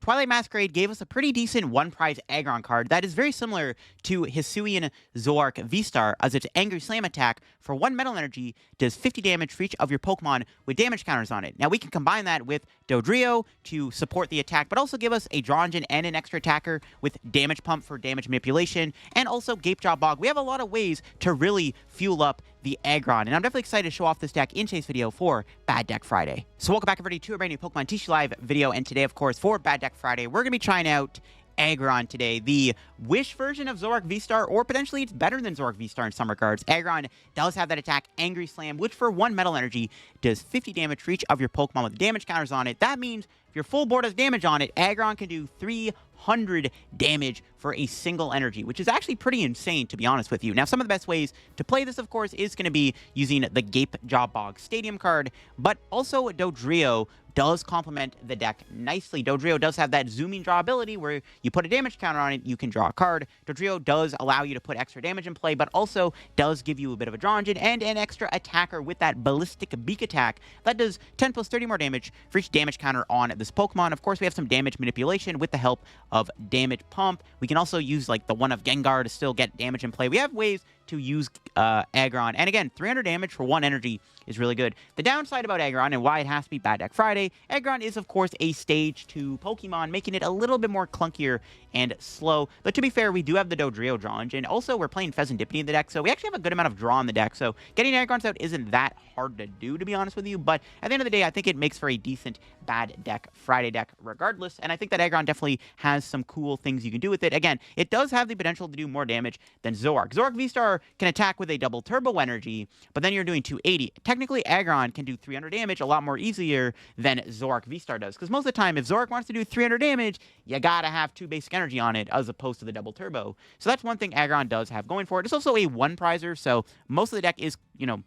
Twilight Masquerade gave us a pretty decent one-prize Aggron card that is very similar to Hisuian Zoroark V-Star, as its Angry Slam attack for 1 Metal Energy does 50 damage for each of your Pokemon with damage counters on it. Now, we can combine that with Dodrio to support the attack, but also give us a Draw Engine and an extra attacker with Damage Pump for damage manipulation, and also Gapejaw Bog. We have a lot of ways to really fuel up the Aggron, and I'm definitely excited to show off this deck in today's video for Bad Deck Friday. So welcome back, everybody, to a brand new Pokemon TCG Live video, and today, of course, for Bad Deck Friday, we're going to be trying out Aggron today, the Wish version of Zoroark V-Star, or potentially it's better than Zoroark V-Star in some regards. Aggron does have that attack, Angry Slam, which for 1 Metal Energy does 50 damage for each of your Pokemon with damage counters on it. That means if your full board has damage on it, Aggron can do 300 damage for a single energy, which is actually pretty insane, to be honest with you. Now, some of the best ways to play this, of course, is going to be using the Gapejaw Bog Stadium card, but also Dodrio does complement the deck nicely. Dodrio does have that zooming draw ability where you put a damage counter on it, you can draw a card. Dodrio does allow you to put extra damage in play, but also does give you a bit of a draw engine and an extra attacker with that Ballistic Beak attack that does 10 plus 30 more damage for each damage counter on this Pokemon. Of course, we have some damage manipulation with the help of Damage Pump. We can also use like the one of Gengar to still get damage in play. We have ways to use Aggron. And again, 300 damage for 1 energy is really good. The downside about Aggron and why it has to be Bad Deck Friday, Aggron is, of course, a Stage 2 Pokemon, making it a little bit more clunkier and slow. But to be fair, we do have the Dodrio draw engine. Also, we're playing Fezandipiti in the deck, so we actually have a good amount of draw in the deck. So getting Aggrons out isn't that hard to do, to be honest with you. But at the end of the day, I think it makes for a decent Bad Deck Friday deck regardless. And I think that Aggron definitely has some cool things you can do with it. Again, it does have the potential to do more damage than Zoroark. Zoroark V-Star can attack with a double turbo energy, but then you're doing 280. Technically, Aggron can do 300 damage a lot more easier than Zoroark V-Star does, because most of the time, if Zoroark wants to do 300 damage, you gotta have 2 basic energy on it, as opposed to the double turbo. So that's one thing Aggron does have going for it. It's also a one-prizer, so most of the deck is, you know,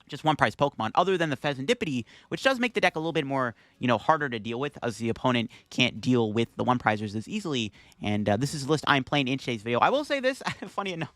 just one-prize Pokemon, other than the Fezandipiti, which does make the deck a little bit more, you know, harder to deal with, as the opponent can't deal with the one-prizers as easily. And this is the list I'm playing in today's video. I will say this, funny enough,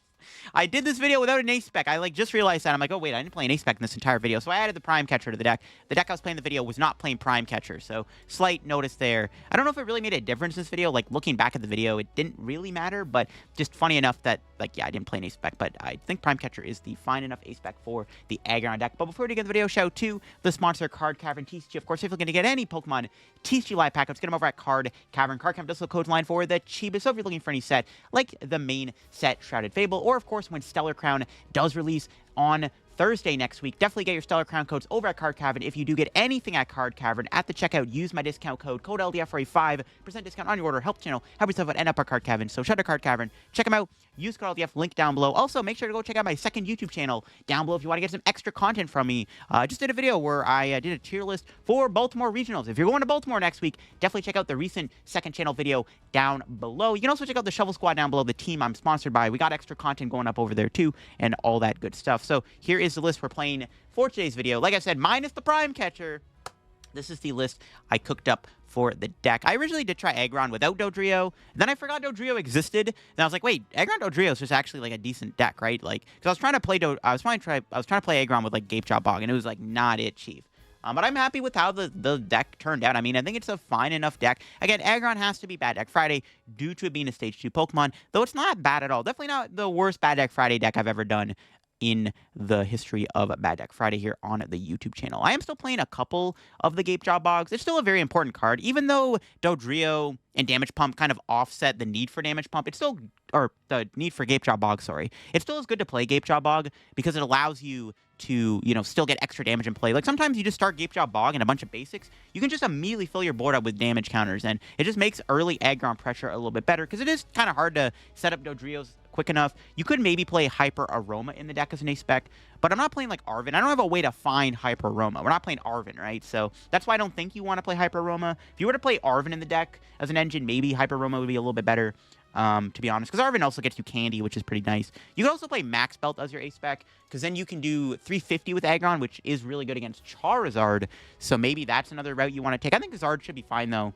I did this video without an ace spec. I just realized that. I'm like, oh wait, I didn't play an ace spec in this entire video. So I added the Prime Catcher to the deck. The deck I was playing the video was not playing Prime Catcher, so slight notice there. I don't know if it really made a difference in this video. Like, looking back at the video, it didn't really matter, but just funny enough that, like, yeah, I didn't play an ace spec, but I think Prime Catcher is the fine enough ace spec for the Aggron deck. But before we get the video, shout out to the sponsor, Card Cavern TCG. Of course, if you're looking to get any Pokemon TCG Live pack, let's get them over at Card Cavern. Card Cavern does the code line for the cheapest. So if you're looking for any set, like the main set, Shrouded Fable, or of course, when Stellar Crown does release on Thursday next week, definitely get your Stellar Crown codes over at Card Cavern. If you do get anything at Card Cavern at the checkout, use my discount code LDF for a 5% discount on your order. Help the channel, help yourself out, end up at Card Cavern. So shout out to Card Cavern, check them out, use code LDF, link down below. Also, make sure to go check out my second YouTube channel down below if you want to get some extra content from me. I just did a video where I did a tier list for Baltimore Regionals. If you're going to Baltimore next week, definitely check out the recent second channel video down below. You can also check out the Shovel Squad down below, the team I'm sponsored by. We got extra content going up over there too, and all that good stuff. So here is the list we're playing for today's video. Like I said, minus the Prime Catcher, this is the list I cooked up for the deck. I originally did try Aggron without Dodrio, then I forgot Dodrio existed, and I was like, wait, Aggron Dodrio is just actually like a decent deck, right? Like, because I was trying to play Aggron with like Gapejaw Bog, and it was like not it, chief. But I'm happy with how the deck turned out. I mean, I think it's a fine enough deck. Again, Aggron has to be Bad Deck Friday due to it being a Stage 2 Pokemon, though it's not bad at all. Definitely not the worst Bad Deck Friday deck I've ever done in the history of Bad Deck Friday here on the YouTube channel. I am still playing a couple of the Gapejaw Bogs. It's still a very important card, even though Dodrio and Damage Pump kind of offset the need for Damage Pump. It's still, or the need for Gapejaw Bog, sorry. It still is good to play Gapejaw Bog because it allows you to, you know, still get extra damage in play. Like, sometimes you just start Gapejaw Bog and a bunch of basics, you can just immediately fill your board up with damage counters, and it just makes early Aggron pressure a little bit better, because it is kind of hard to set up Dodrio's quick enough. You could maybe play Hyper Aroma in the deck as an ace spec, but I'm not playing like Arven. I don't have a way to find Hyper Aroma. We're not playing Arven, right? So that's why I don't think you want to play Hyper Aroma. If you were to play Arven in the deck as an engine, maybe Hyper Aroma would be a little bit better, to be honest, because Arven also gets you Candy, which is pretty nice. You can also play Max Belt as your ace spec, because then you can do 350 with Aggron, which is really good against Charizard, so maybe that's another route you want to take. I think Zard should be fine, though.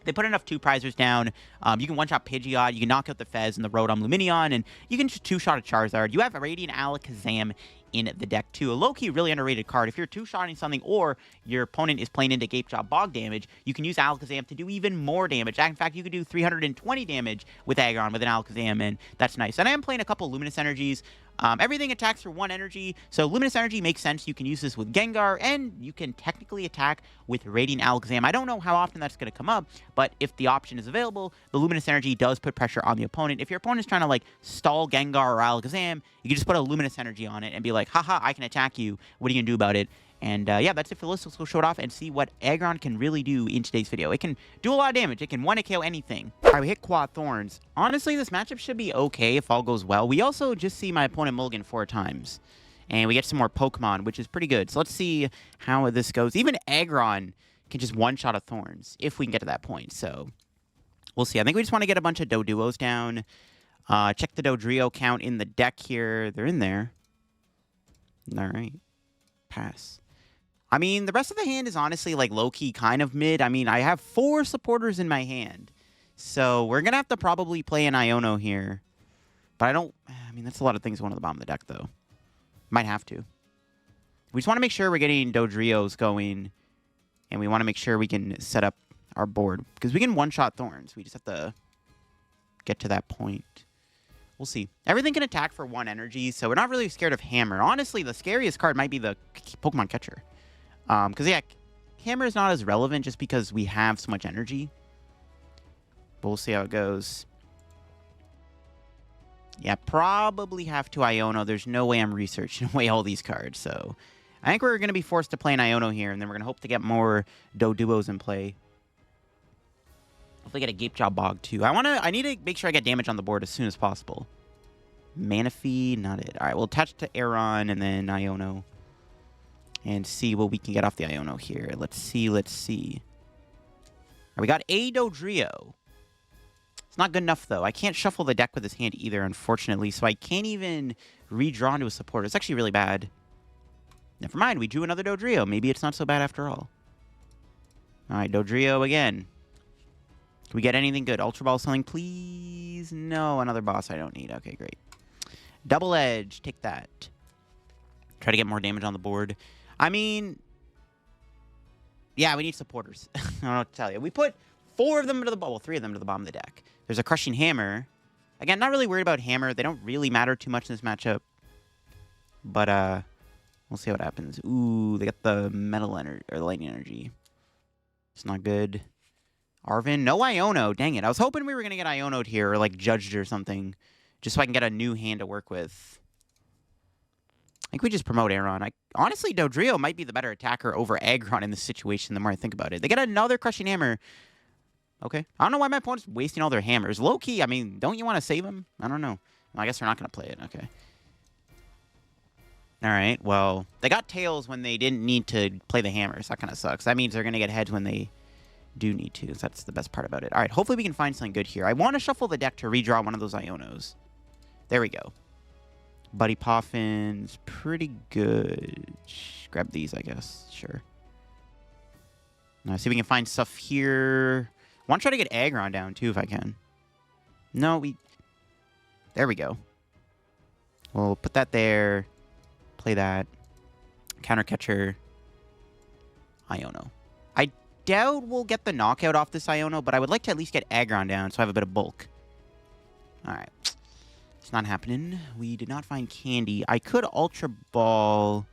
They put enough two-prizers down. You can one-shot Pidgeot, you can knock out the Fez and the Rotom Luminion, and you can just two-shot a Charizard. You have a Radiant Alakazam in the deck, too. A low-key, really underrated card. If you're two-shotting something or your opponent is playing into Gapejaw Bog damage, you can use Alakazam to do even more damage. In fact, you could do 320 damage with Aggron with an Alakazam, and that's nice. And I am playing a couple Luminous Energies. Everything attacks for 1 energy, so Luminous Energy makes sense. You can use this with Gengar, and you can technically attack with Radiant Alakazam. I don't know how often that's going to come up, but if the option is available, the Luminous Energy does put pressure on the opponent. If your opponent's trying to, like, stall Gengar or Alakazam, you can just put a Luminous Energy on it and be like, haha, I can attack you. What are you going to do about it? And, yeah, that's it for the list. Let's go show it off and see what Aggron can really do in today's video. It can do a lot of damage. It can one-hit KO anything. All right, we hit Quad Thorns. Honestly, this matchup should be okay if all goes well. We also just see my opponent mulligan 4 times. And we get some more Pokemon, which is pretty good. So let's see how this goes. Even Aggron can just one-shot a Thorns, if we can get to that point. So we'll see. I think we just want to get a bunch of Doduos down. Check the Dodrio count in the deck here. They're in there. All right. Pass. I mean, the rest of the hand is honestly, like, low-key kind of mid. I mean, I have 4 supporters in my hand. So we're going to have to probably play an Iono here. But I don't... I mean, that's a lot of things going to the bottom of the deck, though. Might have to. We just want to make sure we're getting Dodrios going. And we want to make sure we can set up our board. Because we can one-shot Thorns. We just have to get to that point. We'll see. Everything can attack for 1 energy, so we're not really scared of Hammer. Honestly, the scariest card might be the Pokemon Catcher. Because, yeah, Hammer is not as relevant just because we have so much energy. But we'll see how it goes. Yeah, probably have to Iono. There's no way I'm researching away all these cards. So I think we're going to be forced to play an Iono here, and then we're going to hope to get more Doduos in play. Hopefully get a Gapejaw Bog, too. I need to make sure I get damage on the board as soon as possible. Manaphy, not it. All right, we'll attach to Aron and then Iono. And see what we can get off the Iono here. Let's see. All right, we got a Dodrio. It's not good enough, though. I can't shuffle the deck with his hand either, unfortunately. So I can't even redraw into a supporter. It's actually really bad. Never mind. We drew another Dodrio. Maybe it's not so bad after all. All right, Dodrio again. Can we get anything good? Ultra Ball selling, please? No, another boss I don't need. Okay, great. Double Edge. Take that. Try to get more damage on the board. I mean, yeah, we need supporters. I don't know what to tell you. We put 4 of them into the bottom. Well, 3 of them to the bottom of the deck. There's a Crushing Hammer. Again, not really worried about Hammer. They don't really matter too much in this matchup. But, we'll see what happens. Ooh, they got the Metal Energy, or the Lightning Energy. It's not good. Arvin, no Iono. Dang it. I was hoping we were going to get Iono'd here, or, like, judged or something. Just so I can get a new hand to work with. I think we just promote Aron. Honestly, Dodrio might be the better attacker over Aggron in this situation the more I think about it. They get another Crushing Hammer. Okay. I don't know why my opponent's wasting all their hammers. Low-key, I mean, don't you want to save them? I don't know. Well, I guess they're not going to play it. Okay. All right. Well, they got tails when they didn't need to play the hammers. That kind of sucks. That means they're going to get heads when they do need to. So that's the best part about it. All right. Hopefully we can find something good here. I want to shuffle the deck to redraw one of those Ionos. There we go. Buddy Poffin's pretty good. Grab these, I guess. Sure. Now, see if we can find stuff here. I want to try to get Aggron down, too, if I can. No, we... There we go. We'll put that there. Play that. Counter Catcher. Iono. I doubt we'll get the knockout off this Iono, but I would like to at least get Aggron down so I have a bit of bulk. Alright. It's not happening. We did not find candy. I could Ultra Ball.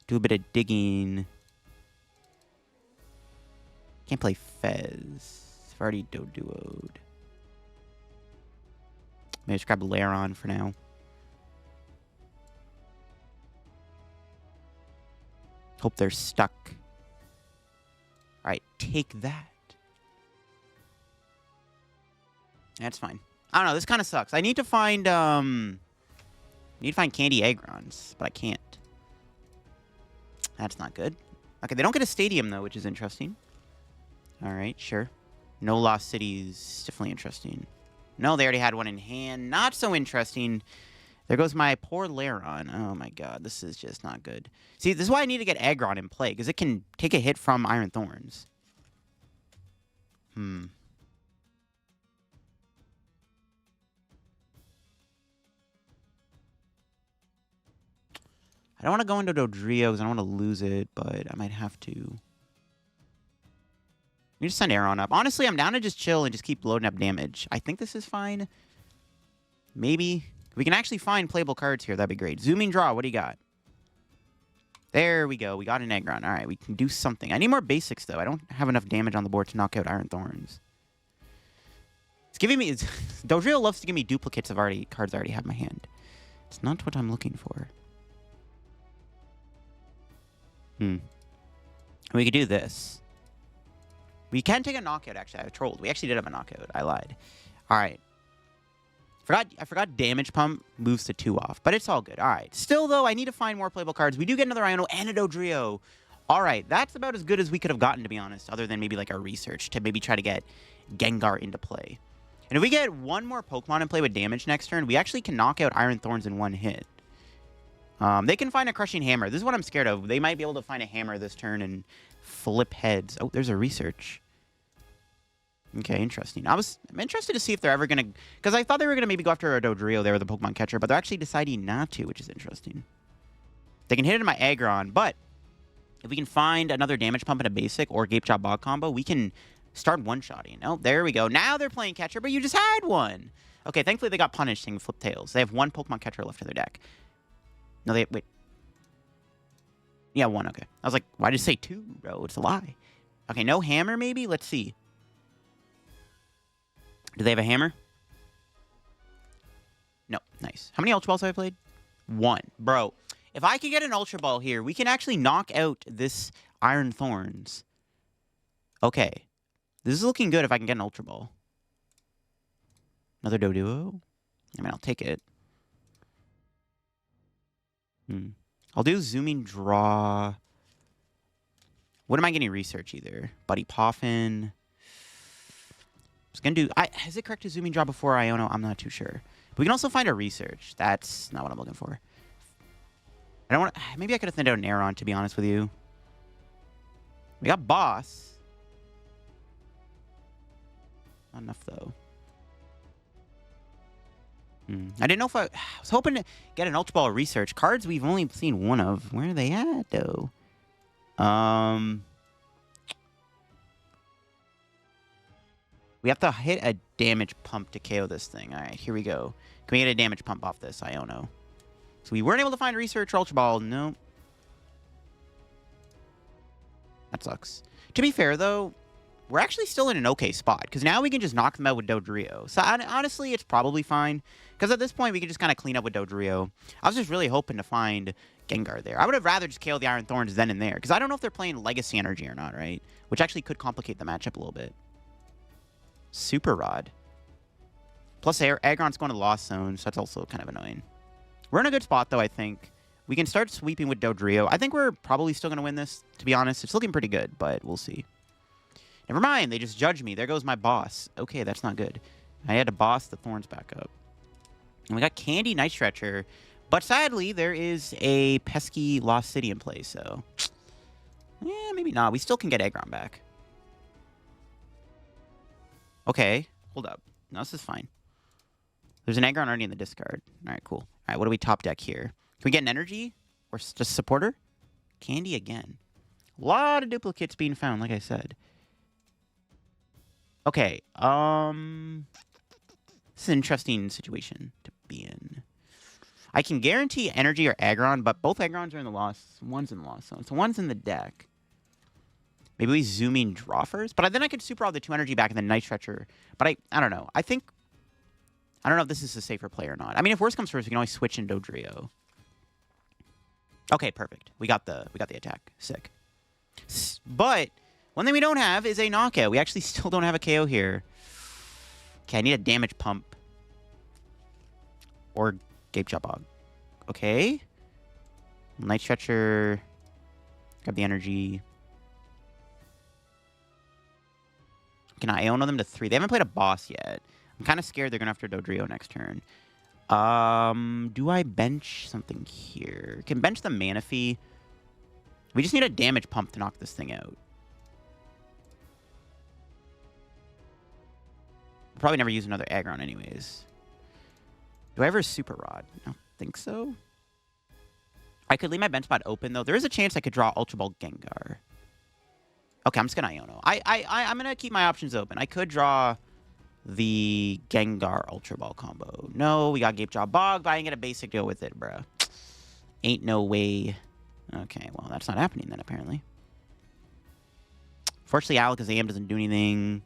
Do a bit of digging. Can't play Fez. I've already Doduo'd. Maybe just grab Lairon for now. Hope they're stuck. Alright, take that. That's fine. I don't know, this kind of sucks. I need to find, candy Aggrons, but I can't. That's not good. Okay, they don't get a stadium, though, which is interesting. Alright, sure. No Lost Cities, definitely interesting. No, they already had one in hand. Not so interesting. There goes my poor Lairon. Oh, my God. This is just not good. See, this is why I need to get Aggron in play, because it can take a hit from Iron Thorns. don't want to go into Dodrio because I don't want to lose it, but I might have to. Let me just send Aron up. Honestly, I'm down to just chill and just keep loading up damage. I think this is fine. Maybe. We can actually find playable cards here. That'd be great. Zooming draw. What do you got? There we go. We got an Aggron. All right, we can do something. I need more basics, though. I don't have enough damage on the board to knock out Iron Thorns. It's giving me... Dodrio loves to give me duplicates of cards I already have in my hand. It's not what I'm looking for. We could do this. We can take a knockout, actually. I trolled. We actually did have a knockout. I lied. All right. I forgot Damage Pump moves to 2 off, but it's all good. All right. Still, though, I need to find more playable cards. We do get another Iono and a Dodrio. All right. That's about as good as we could have gotten, to be honest, other than maybe like our research to maybe try to get Gengar into play. And if we get one more Pokemon in play with damage next turn, we actually can knock out Iron Thorns in one hit. They can find a Crushing Hammer. This is what I'm scared of. They might be able to find a Hammer this turn and flip heads. Oh, there's a research. Okay, interesting. I'm interested to see if they're ever going to... Because I thought they were going to maybe go after a Dodrio there with the Pokemon Catcher, but they're actually deciding not to, which is interesting. They can hit it in my Aggron, but if we can find another Damage Pump in a basic or Gapejaw Bog combo, we can start one-shotting. Oh, there we go. Now they're playing Catcher, but you just had one. Okay, thankfully they got punished seeing Flip Tails. They have one Pokemon Catcher left in their deck. No, they... Wait. Yeah, one, okay. I was like, why did you say 2, bro? It's a lie. Okay, no Hammer, maybe? Let's see. Do they have a Hammer? No. Nice. How many Ultra Balls have I played? 1. Bro, if I could get an Ultra Ball here, we can actually knock out this Iron Thorns. Okay. This is looking good if I can get an Ultra Ball. Another Doduo? I mean, I'll take it. I'll do Zooming Draw. What am I getting research either? Buddy Poffin. I was going to do... is it correct to Zooming Draw before Iono? I'm not too sure. But we can also find a research. That's not what I'm looking for. I don't want... Maybe I could have thinned out an Aron, to be honest with you. We got Boss. Not enough, though. I didn't know if I was hoping to get an Ultra Ball research. Cards we've only seen one of. Where are they at, though? We have to hit a Damage Pump to KO this thing. All right, here we go. Can we get a Damage Pump off this? Iono. So we weren't able to find research or Ultra Ball. Nope. That sucks. To be fair, though, we're actually still in an okay spot, because now we can just knock them out with Dodrio. So honestly, it's probably fine, because at this point, we can just kind of clean up with Dodrio. I was just really hoping to find Gengar there. I would have rather just KO the Iron Thorns then and there, because I don't know if they're playing Legacy Energy or not, right? Which actually could complicate the matchup a little bit. Super Rod. Plus, Aggron's going to Lost Zone, so that's also kind of annoying. We're in a good spot, though, I think. We can start sweeping with Dodrio. I think we're probably still going to win this, to be honest. It's looking pretty good, but we'll see. Never mind, they just judged me. There goes my boss. Okay, that's not good. I had to boss the Thorns back up. And we got Candy Night Stretcher. But sadly, there is a pesky Lost City in play, so... Yeah, maybe not. We still can get Aggron back. Okay, hold up. No, this is fine. There's an Aggron already in the discard. All right, cool. All right, what do we top deck here? Can we get an Energy? Or just Supporter? Candy again. A lot of duplicates being found, like I said. Okay, this is an interesting situation to be in. I can guarantee Energy or Aggron, but both Aggrons are in the loss. One's in the loss zone, so one's in the deck. Maybe we Zooming Draw first, but then I could Super Rod the 2 Energy back and then Night Stretcher. But I don't know. I don't know if this is a safer play or not. I mean, if worst comes first, we can always switch in Dodrio. Okay, perfect. We got the attack. Sick. But one thing we don't have is a knockout. We actually still don't have a KO here. Okay, I need a Damage Pump. Or Gapejaw Bog. Okay. Night Stretcher. Grab the Energy. Can I Iono them to 3? They haven't played a boss yet. I'm kind of scared they're going after Dodrio next turn. Do I bench something here? Can bench the Manaphy. We just need a Damage Pump to knock this thing out. We'll probably never use another Aggron anyways. Do I ever Super Rod? I don't think so. I could leave my bench spot open, though. There is a chance I could draw Ultra Ball Gengar. Okay, I'm just going to Iono. I'm going to keep my options open. I could draw the Gengar Ultra Ball combo. No, we got Gapejaw Bog, but I ain't get a basic deal with it, bruh. Ain't no way. Okay, well, that's not happening then, apparently. Fortunately, Alakazam doesn't do anything.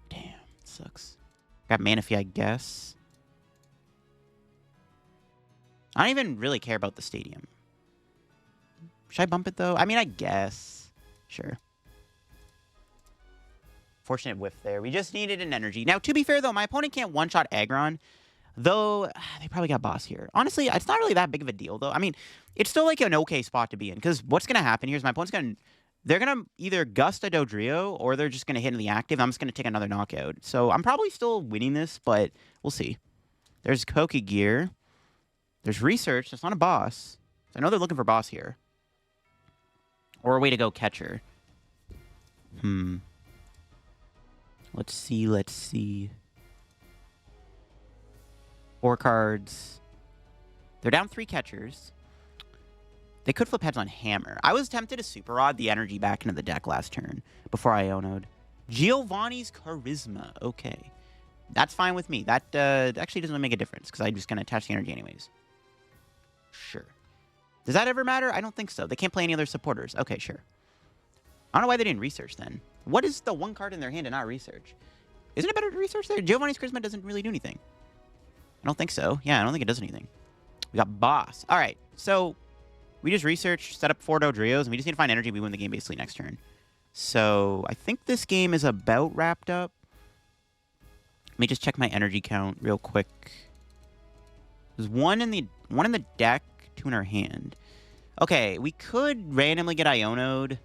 Damn, it sucks. Got Manaphy, I guess. I don't even really care about the stadium. Should I bump it, though? I mean, I guess. Sure. Fortunate whiff there. We just needed an energy. Now, to be fair, though, my opponent can't one-shot Aggron. Though, they probably got boss here. Honestly, it's not really that big of a deal, though. I mean, it's still like an okay spot to be in. Because what's going to happen here is my opponent's going to... They're going to either gust a Dodrio, or they're just going to hit in the active. I'm just going to take another knockout. So I'm probably still winning this, but we'll see. There's Pokegear. There's Research. That's not a boss. So I know they're looking for boss here. Or a way to go catcher. Let's see, let's see. 4 cards. They're down 3 catchers. They could flip heads on Hammer. I was tempted to Super Rod the energy back into the deck last turn before I Iono'd. Giovanni's Charisma. Okay. That's fine with me. That actually doesn't make a difference because I'm just going to attach the energy anyways. Sure. Does that ever matter? I don't think so. They can't play any other supporters. Okay, sure. I don't know why they didn't research then. What is the one card in their hand and not research? Isn't it better to research there? Giovanni's Charisma doesn't really do anything. I don't think so. Yeah, I don't think it does anything. We got boss. All right, so we just research, set up 4 Dodrios, and we just need to find energy. We win the game basically next turn. So I think this game is about wrapped up. Let me just check my energy count real quick. There's one in the deck, 2 in our hand. Okay, we could randomly get Iono'd.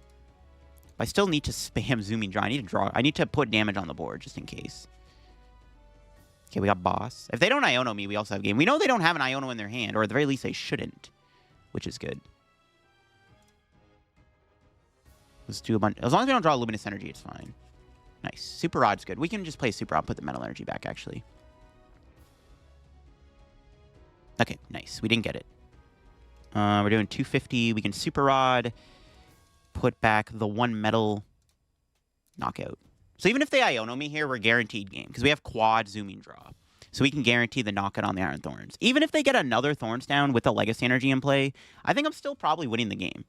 But I still need to spam Zooming Draw. I need to put damage on the board just in case. Okay, we got boss. If they don't Iono me, we also have game. We know they don't have an Iono in their hand, or at the very least they shouldn't, which is good. Let's do a bunch. As long as we don't draw Luminous Energy, it's fine. Nice. Super Rod's good. We can just play Super Rod, put the Metal Energy back, actually. Okay, nice. We didn't get it. We're doing 250. We can Super Rod, put back the 1 Metal knockout. So even if they Iono me here, we're guaranteed game. Because we have quad Zooming Draw. So we can guarantee the knockout on the Iron Thorns. Even if they get another Thorns down with the Legacy Energy in play, I think I'm still probably winning the game.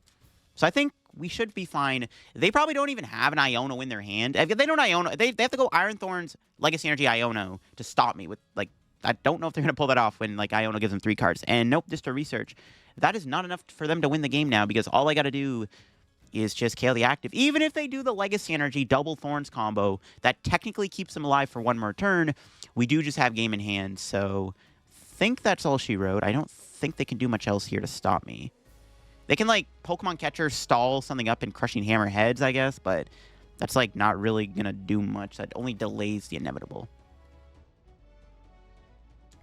So I think we should be fine. They probably don't even have an Iono in their hand. If they don't Iono, they have to go Iron Thorns, Legacy Energy, Iono to stop me with, like, I don't know if they're going to pull that off when, like, Iono gives them 3 cards. And nope, just to research. That is not enough for them to win the game now because all I got to do is just KO the active. Even if they do the Legacy Energy double Thorns combo, that technically keeps them alive for 1 more turn, we do just have game in hand. So I think that's all she wrote. I don't think they can do much else here to stop me. They can, like, Pokemon Catcher stall something up in Crushing Hammer heads, I guess, but that's, like, not really going to do much. That only delays the inevitable.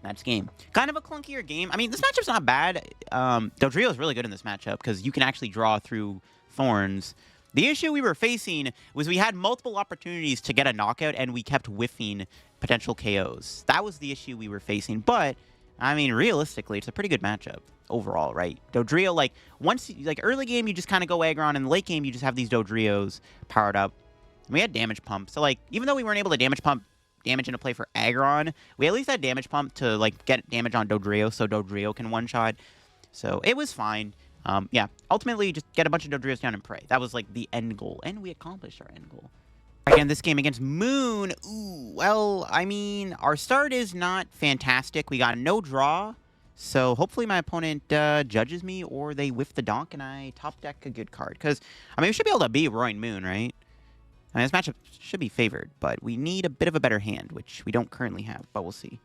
That's game. Kind of a clunkier game. I mean, this matchup's not bad. Dodrio is really good in this matchup because you can actually draw through Thorns. The issue we were facing was we had multiple opportunities to get a knockout and we kept whiffing potential KOs. That was the issue we were facing. But, I mean, realistically, it's a pretty good matchup overall, right? Dodrio, like, early game, you just kind of go Aggron, and late game, you just have these Dodrios powered up. And we had Damage Pump. So, like, even though we weren't able to Damage Pump damage into play for Aggron, we at least had Damage Pump to, like, get damage on Dodrio so Dodrio can one-shot. So, it was fine. Yeah, ultimately, just get a bunch of Dodrios down and pray. That was, like, the end goal. And we accomplished our end goal. Again, this game against Moon. Ooh, well, I mean, our start is not fantastic. We got no draw. So, hopefully, my opponent judges me or they whiff the donk and I top deck a good card. Because, I mean, we should be able to beat Roaring Moon, right? I mean, this matchup should be favored, but we need a bit of a better hand, which we don't currently have, but we'll see.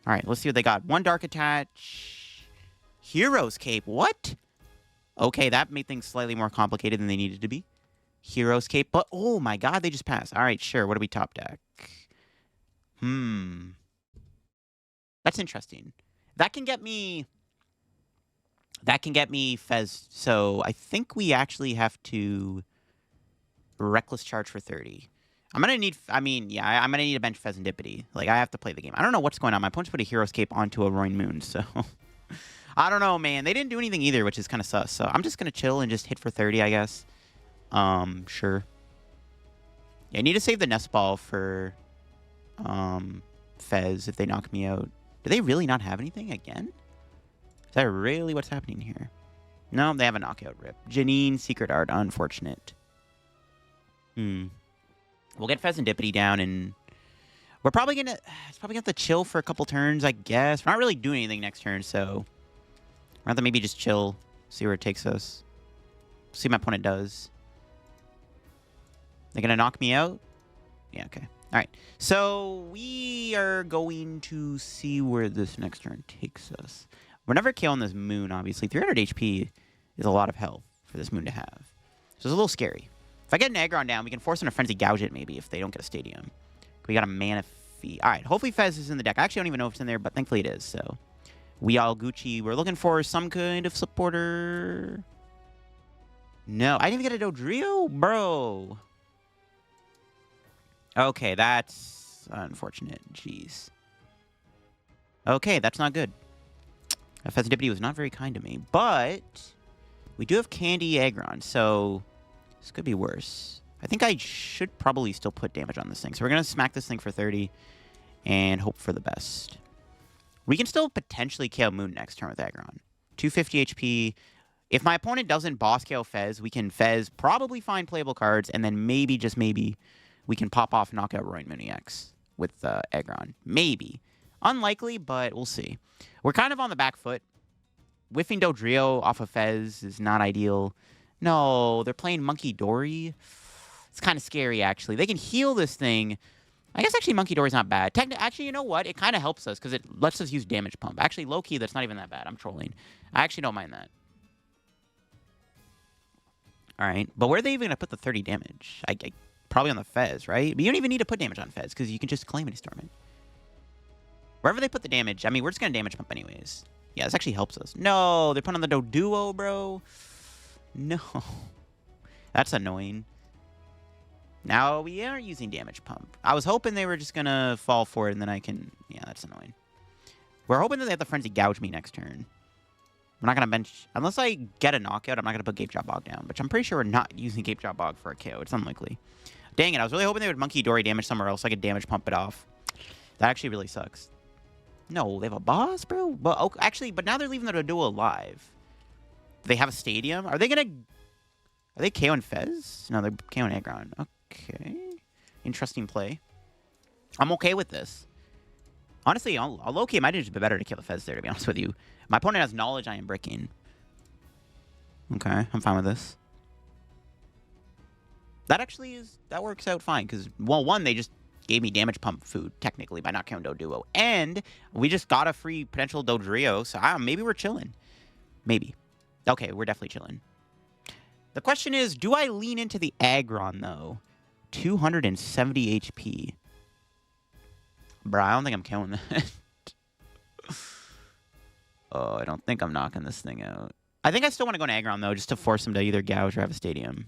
All right, let's see what they got. 1 Dark Attach. Hero's Cape. What? Okay, that made things slightly more complicated than they needed to be. Hero's Cape, but oh my god, they just passed. All right, sure. What do we top deck? That's interesting. That can get me Fez. So I think we actually have to Reckless Charge for 30. I'm gonna need, I mean, yeah, I'm gonna need to bench Fezandipiti. Like, I have to play the game. I don't know what's going on. My opponent's put a Hero Escape onto a Roaring Moon, so... I don't know, man. They didn't do anything either, which is kind of sus. So I'm just gonna chill and just hit for 30, I guess. Sure. Yeah, I need to save the Nest Ball for, Fez if they knock me out. Do they really not have anything again? Is that really what's happening here? No, they have a knockout rip. Janine, Secret Art, unfortunate. We'll get Fezandipiti down, and we're probably gonna... It's probably gonna have to chill for a couple turns, I guess. We're not really doing anything next turn, so... We're gonna have to maybe just chill, see where it takes us. See what my opponent does. They're gonna knock me out? Yeah, okay. Alright. So, we are going to see where this next turn takes us. We're never killing this moon, obviously. 300 HP is a lot of health for this moon to have. So, it's a little scary. If I get an Aggron down, we can force in a Frenzy Gouge it, maybe, if they don't get a Stadium. We got a Manaphy. Alright, hopefully Fez is in the deck. I actually don't even know if it's in there, but thankfully it is, so... We all Gucci. We're looking for some kind of supporter. No, I didn't even get a Dodrio? Bro. Okay, that's unfortunate. Jeez. Okay, that's not good. Fezandipiti was not very kind to me, but we do have Candy Aggron, so this could be worse. I think I should probably still put damage on this thing. So we're going to smack this thing for 30 and hope for the best. We can still potentially KO Moon next turn with Aggron. 250 HP. If my opponent doesn't boss KO Fez, we can Fez, probably find playable cards, and then maybe, just maybe, we can pop off Knockout Roaring Moon EX with Aggron. Maybe. Unlikely, but we'll see. We're kind of on the back foot. Whiffing Dodrio off of Fez is not ideal. No, they're playing Monkey Dory. It's kind of scary, actually. They can heal this thing. I guess actually Monkey Dory's not bad. Actually, you know what? It kind of helps us because it lets us use Damage Pump. Actually, low-key, that's not even that bad. I'm trolling. I actually don't mind that. All right. But where are they even going to put the 30 damage? Probably on the Fez, right? But you don't even need to put damage on Fez because you can just Calamity Storm it. Wherever they put the damage, I mean, we're just going to Damage Pump anyways. Yeah, this actually helps us. No, they're putting on the Doduo, bro. No. That's annoying. Now we are using Damage Pump. I was hoping they were just going to fall for it, and then I can... Yeah, that's annoying. We're hoping that they have the Frenzy Gouge me next turn. We're not going to bench... Unless I get a knockout, I'm not going to put Gapejaw Bog down. Which I'm pretty sure we're not using Gapejaw Bog for a KO. It's unlikely. Dang it, I was really hoping they would Monkey Dory damage somewhere else so I could Damage Pump it off. That actually really sucks. No, they have a boss, bro? Well, oh, actually, but now they're leaving the Doduo alive. Do they have a Stadium? Are they going to... Are they KOing Fez? No, they're KOing Aggron. Okay. Interesting play. I'm okay with this. Honestly, low-key, it might have just been better to kill the Fez there, to be honest with you. My opponent has knowledge I am bricking. Okay, I'm fine with this. That actually is... That works out fine, because, well, one, they just gave me Damage Pump food, technically, by not counting Doduo. And we just got a free potential Dodrio, so maybe we're chilling. Maybe. Okay, we're definitely chilling. The question is, do I lean into the Aggron, though? 270 HP. Bro, I don't think I'm killing that. Oh, I don't think I'm knocking this thing out. I think I still want to go to Aggron, though, just to force him to either gouge or have a Stadium.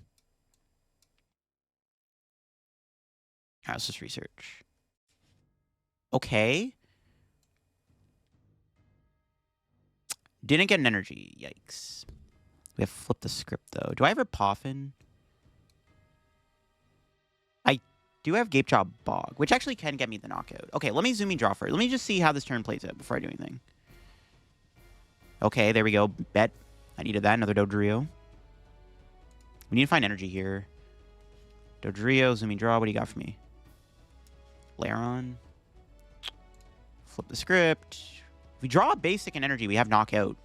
All right, let's just research. Okay. Didn't get an energy. Yikes. We have flipped the script, though. Do I ever Poffin? I do have Gapejaw Bog, which actually can get me the knockout. Okay, let me zoom in draw first. Let me just see how this turn plays out before I do anything. Okay, there we go. Bet. I needed that. Another Dodrio. We need to find energy here. Dodrio, zoom in draw. What do you got for me? Lairon. Flip the script. If we draw a basic and energy, we have knockout.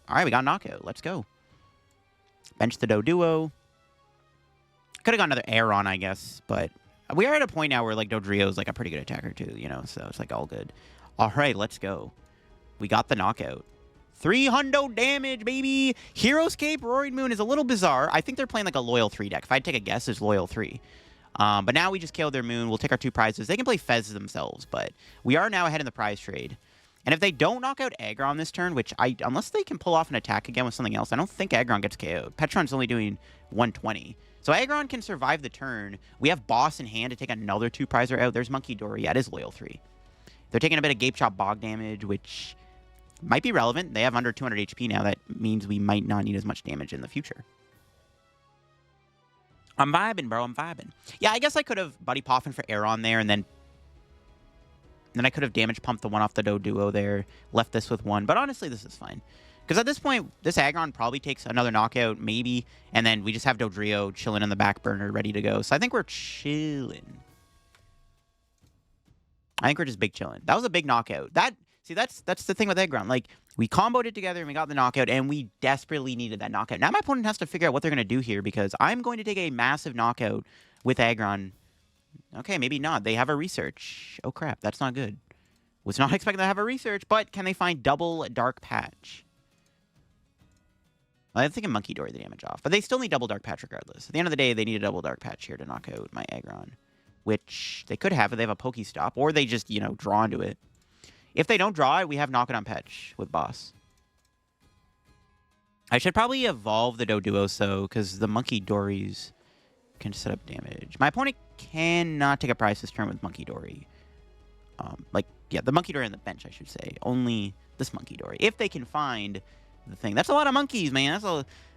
All right, we got knockout. Let's go. Bench the Doduo. Could have got another Aron, I guess, but we are at a point now where like Dodrio's like a pretty good attacker too, you know, so it's like all good. All right, let's go. We got the knockout. 300 damage, baby. Heroescape Roaring Moon is a little bizarre. I think they're playing like a Loyal 3 deck. If I'd take a guess, it's Loyal 3. But now we just killed their Moon. We'll take our 2 prizes. They can play Fez themselves, but we are now ahead in the prize trade. And if they don't knock out Aggron this turn, which unless they can pull off an attack again with something else, I don't think Aggron gets KO'd. Petron's only doing 120. So Aggron can survive the turn. We have Boss in hand to take another 2-prizer out. There's Monkey Dory. Yeah, it is Loyal 3. They're taking a bit of Gapejaw Bog damage, which might be relevant. They have under 200 HP now. That means we might not need as much damage in the future. I'm vibing, bro. I'm vibing. Yeah, I guess I could have Buddy Poffin for Aron there, and then I could have damage pumped the one off the Doduo there, left this with 1. But honestly, this is fine. Because at this point, this Aggron probably takes another knockout, maybe, and then we just have Dodrio chilling in the back burner, ready to go. So I think we're chilling. I think we're just big chilling. That was a big knockout. See, that's the thing with Aggron. Like, we comboed it together and we got the knockout, and we desperately needed that knockout. Now my opponent has to figure out what they're going to do here, because I'm going to take a massive knockout with Aggron. Okay, maybe not. They have a research. Oh, crap. That's not good. Was not expecting to have a research, but can they find double Dark Patch? Well, I'm thinking Monkey Dory the damage off, but they still need double Dark Patch regardless. At the end of the day, they need a double Dark Patch here to knock out my Aggron, which they could have if they have a Pokestop, or they just, draw into it. If they don't draw it, we have Knockout on Patch with Boss. I should probably evolve the Doduo, though, because the Monkey Dories can set up damage. My opponent cannot take a prize this turn with Monkey Dory. The Monkey Dory on the bench, I should say. Only this Monkey Dory. If they can find the thing. That's a lot of monkeys, man.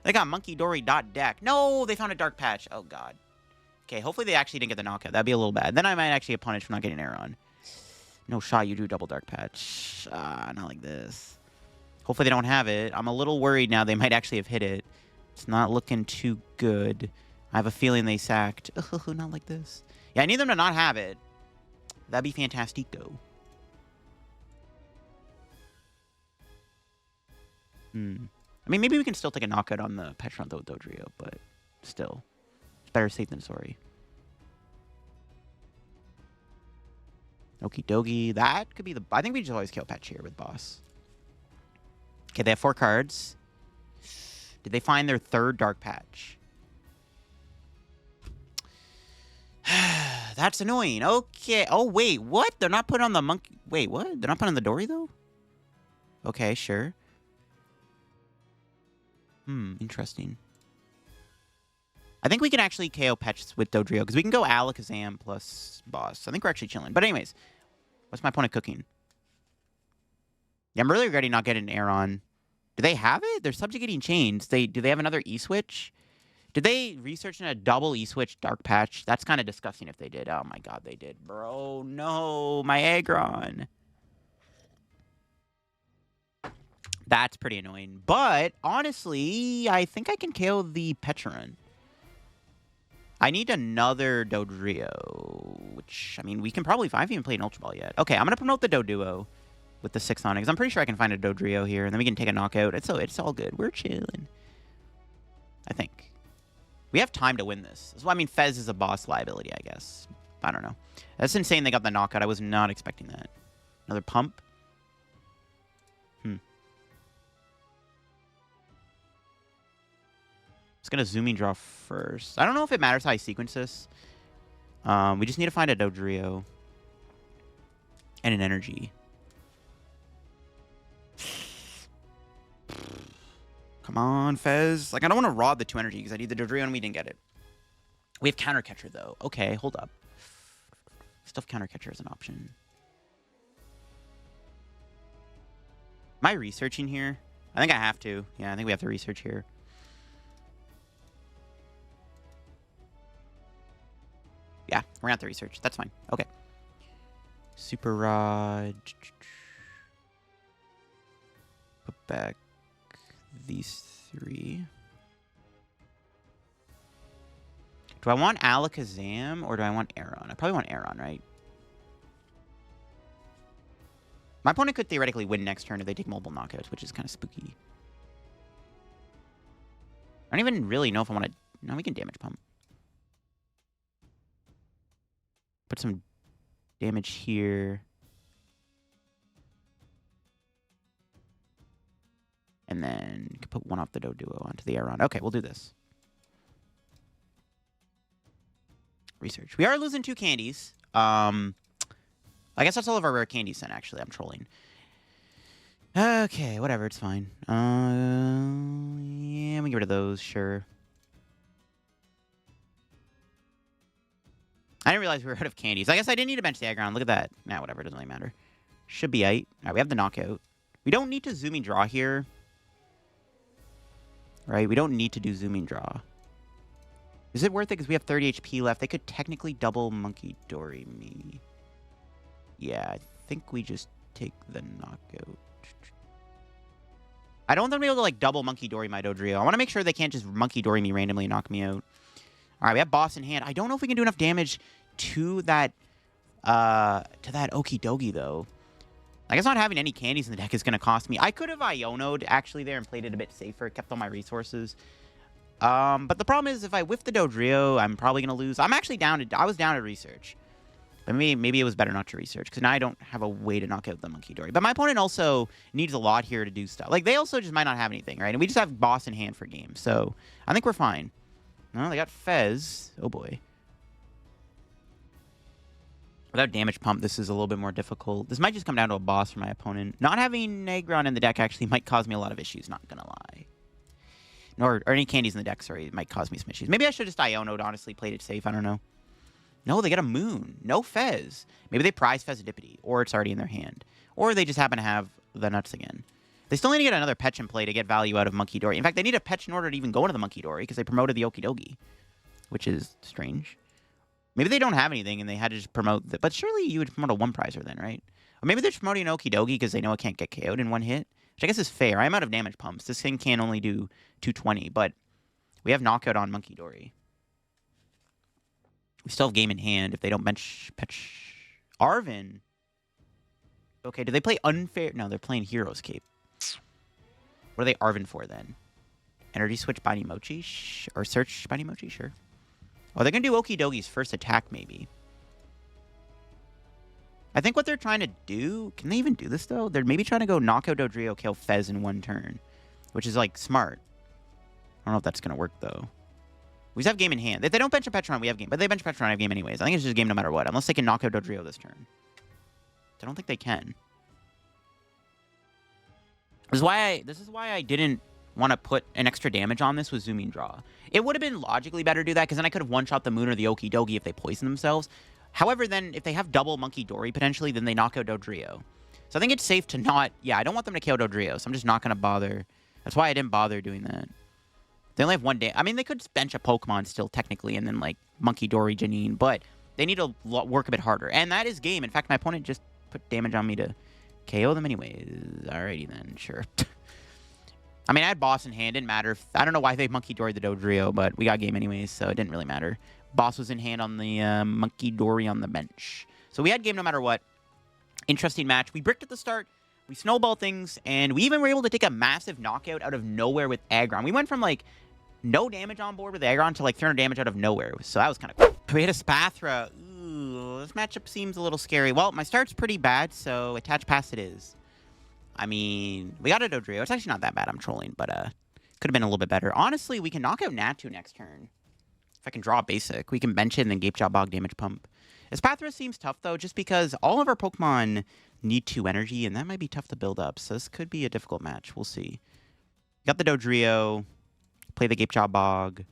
They got Monkey Dory .deck. No, they found a Dark Patch. Oh, God. Okay, hopefully they actually didn't get the knockout. That'd be a little bad. Then I might actually get punished for not getting Aron. No shot you do double Dark Patch. Not like this. Hopefully they don't have it. I'm a little worried now they might actually have hit it. It's not looking too good. I have a feeling they sacked. Oh, not like this. Yeah, I need them to not have it. That'd be fantastico. I mean, maybe we can still take a knockout on the Petron Dodrio, but still. It's better safe than sorry. Okie dokie. That could be the... I think we just always kill Patch here with Boss. Okay, they have 4 cards. Did they find their 3rd Dark Patch? That's annoying. Okay. Oh, wait. What? They're not putting on the monkey... Wait, what? They're not putting on the Dory, though? Okay, sure. Interesting. I think we can actually KO Patch with Dodrio, because we can go Alakazam plus Boss. I think we're actually chilling. But anyways, what's my opponent cooking? Yeah, I'm really regretting not getting Aron. Do they have it? They're subjugating chains. Do they have another E-Switch? Did they research in a double E-Switch Dark Patch? That's kind of disgusting if they did. Oh my god, they did. Bro, no. My Aggron. That's pretty annoying. But, honestly, I think I can KO the Petron. I need another Dodrio, which, I mean, we can probably... I haven't even played an Ultra Ball yet. Okay, I'm going to promote the Doduo with the 6 on it, because I'm pretty sure I can find a Dodrio here, and then we can take a knockout. It's all good. We're chilling. I think. We have time to win this. Well, I mean, Fez is a boss liability, I guess. I don't know. That's insane they got the knockout. I was not expecting that. Another pump? Just going to zooming draw first. I don't know if it matters how I sequence this. We just need to find a Dodrio. And an energy. Come on, Fez. Like, I don't want to rob the 2 energy because I need the Dodrio and we didn't get it. We have Counter Catcher, though. Okay, hold up. Stuff Counter Catcher is an option. Am I researching here? I think I have to. Yeah, I think we have to research here. Yeah, we're gonna have to research. That's fine. Okay. Super Rod. Put back these 3. Do I want Alakazam or do I want Aron? I probably want Aron, right? My opponent could theoretically win next turn if they take multiple knockouts, which is kind of spooky. I don't even really know if I want to... No, we can damage pump. Put some damage here. And then put 1 off the Doduo onto the Aron. Okay, we'll do this. Research. We are losing 2 candies. I guess that's all of our rare candies then, actually. I'm trolling. Okay, whatever. It's fine. Yeah, we get rid of those. Sure. I didn't realize we were out of candies. I guess I didn't need to bench the Aggron. Look at that. Nah, whatever. It doesn't really matter. Should be aight. All right, we have the knockout. We don't need to zooming draw here. Right? We don't need to do zooming draw. Is it worth it? Because we have 30 HP left. They could technically double Monkey Dory me. Yeah, I think we just take the knockout. I don't want them to be able to, like, double Monkey Dory my Dodrio. I want to make sure they can't just Monkey Dory me randomly and knock me out. All right, we have boss in hand. I don't know if we can do enough damage to that Okie Dokie, though. I guess not having any candies in the deck is going to cost me. I could have Iono'd actually there and played it a bit safer, kept all my resources. But the problem is if I whiff the Dodrio, I'm probably going to lose. I'm actually down to... I was down to research. But maybe it was better not to research, because now I don't have a way to knock out the Monkey Dory. But my opponent also needs a lot here to do stuff. Like, they also just might not have anything, right? And we just have boss in hand for game. So I think we're fine. No, they got Fez. Oh, boy. Without Damage Pump, this is a little bit more difficult. This might just come down to a boss for my opponent. Not having Aggron in the deck actually might cause me a lot of issues, not gonna lie. Or any candies in the deck, sorry, it might cause me some issues. Maybe I should just Iono'd, honestly, played it safe, I don't know. No, they get a Moon. No Fez. Maybe they prize Fezandipiti, or it's already in their hand. Or they just happen to have the nuts again. They still need to get another Petch in play to get value out of Monkey Dory. In fact, they need a Petch in order to even go into the Monkey Dory, because they promoted the Okie Dokie, which is strange. Maybe they don't have anything, and they had to just promote the... But surely you would promote a one-prizer then, right? Or maybe they're just promoting an Okie Dokie because they know it can't get KO'd in one hit, which I guess is fair. I'm out of damage pumps. This thing can only do 220, but we have knockout on Monkey Dory. We still have game in hand if they don't bench Petch. Arvin. Okay, do they play unfair? No, they're playing Hero's Cape. What are they Arvin for then? Energy Switch Biny Mochi? Or Search Biny Mochi? Sure. Oh, they're going to do Okie Dokie's first attack, maybe. I think what they're trying to do... Can they even do this, though? They're maybe trying to go knockout Dodrio, kill Fez in one turn. Which is, like, smart. I don't know if that's going to work, though. We just have game in hand. If they don't bench a Petron, we have game. But they bench Petron, I have game anyways. I think it's just a game no matter what. Unless they can knock out Dodrio this turn. I don't think they can. This is why I didn't want to put an extra damage on this with zooming draw. It would have been logically better to do that, because then I could have one-shot the Moon or the Okie Dokie if they poison themselves. However, then, if they have double Monkey Dory, potentially, then they knock out Dodrio. So I think it's safe to not... Yeah, I don't want them to KO Dodrio, so I'm just not going to bother. That's why I didn't bother doing that. They only have one day. I mean, they could bench a Pokemon still, technically, and then, like, Monkey Dory, Janine, but they need to work a bit harder. And that is game. In fact, my opponent just put damage on me to KO them anyways. Alrighty, then. Sure. I mean, I had boss in hand. Didn't matter. I don't know why they Monkey Dory the Dodrio, but we got game anyways, so it didn't really matter. Boss was in hand on the Monkey Dory on the bench. So we had game no matter what. Interesting match. We bricked at the start. We snowballed things, and we even were able to take a massive knockout out of nowhere with Aggron. We went from, like, no damage on board with Aggron to, like, 300 damage out of nowhere. So that was kind of cool. We hit a Spathra. Ooh, this matchup seems a little scary. Well, my start's pretty bad, so attach pass it is. I mean, we got a Dodrio. It's actually not that bad. I'm trolling, but could have been a little bit better. Honestly, we can knock out Natu next turn. If I can draw a basic, we can bench it and then Gapejaw Bog Damage Pump. Espathra seems tough, though, just because all of our Pokemon need 2 energy, and that might be tough to build up. So this could be a difficult match. We'll see. Got the Dodrio. Play the Gapejaw Bog.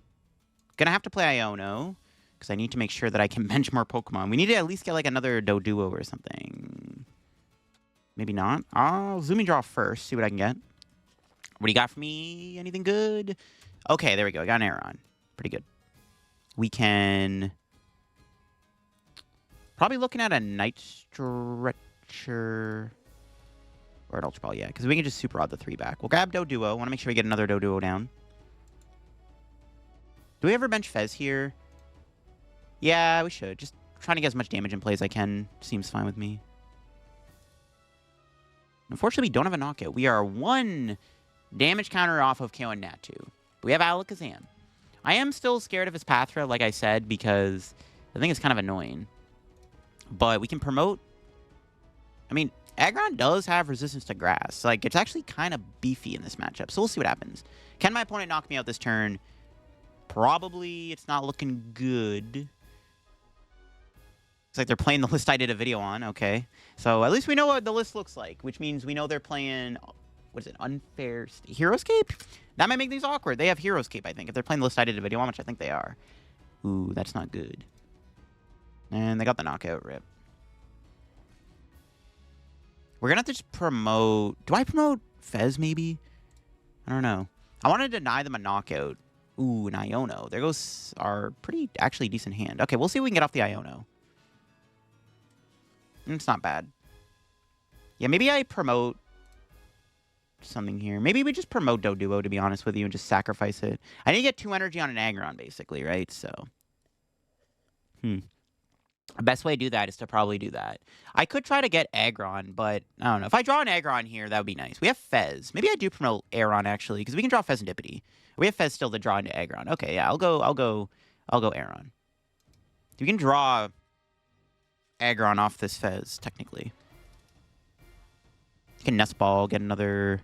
Gonna have to play Iono, because I need to make sure that I can bench more Pokemon. We need to at least get, like, another Doduo or something. Maybe not. I'll zooming draw first, see what I can get. What do you got for me? Anything good? Okay, there we go. I got an Aron. Pretty good. We can... Probably looking at a Night Stretcher... Or an Ultra Ball, yeah. Because we can just Super Rod the 3 back. We'll grab Doduo. Want to make sure we get another Doduo down. Do we ever bench Fez here? Yeah, we should. Just trying to get as much damage in play as I can. Seems fine with me. Unfortunately, we don't have a knockout. We are 1 damage counter off of KO and Natu. But we have Alakazam. I am still scared of his Pathra, like I said, because I think it's kind of annoying. But we can promote... I mean, Aggron does have resistance to grass. Like, it's actually kind of beefy in this matchup. So we'll see what happens. Can my opponent knock me out this turn? Probably. It's not looking good. Looks like they're playing the list I did a video on. Okay. So at least we know what the list looks like, which means we know they're playing... What is it? Unfair... Hero's Cape? That might make things awkward. They have Hero's Cape, I think. If they're playing the list I did a video on, which I think they are. Ooh, that's not good. And they got the knockout, rip. We're going to have to just promote... Do I promote Fez, maybe? I don't know. I want to deny them a knockout. Ooh, an Iono. There goes our pretty, actually, decent hand. Okay, we'll see if we can get off the Iono. It's not bad. Yeah, maybe I promote something here. Maybe we just promote Doduo, to be honest with you, and just sacrifice it. I need to get 2 energy on an Aggron, basically, right? So... The best way to do that is to probably do that. I could try to get Aggron, but I don't know. If I draw an Aggron here, that would be nice. We have Fez. Maybe I do promote Aron, actually, because we can draw Fezandipiti. We have Fez still to draw into Aggron. Okay, yeah, I'll go Aron. We can draw Aggron off this Fez, technically. You can Nest Ball, get another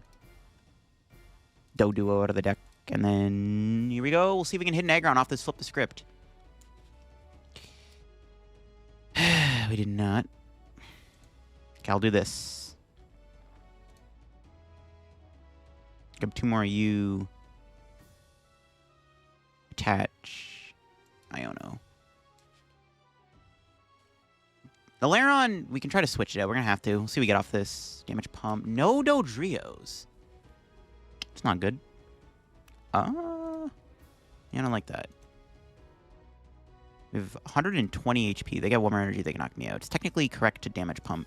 Doduo out of the deck, and then here we go. We'll see if we can hit an Aggron off this Flip the Script. We did not. Okay, I'll do this. Grab 2 more you. Attach. Iono. The Lairon, we can try to switch it out. We're going to have to. We'll see what we get off this. Damage Pump. No Dodrios. It's not good. Yeah, I don't like that. We have 120 HP. They got 1 more energy. They can knock me out. It's technically correct to Damage Pump.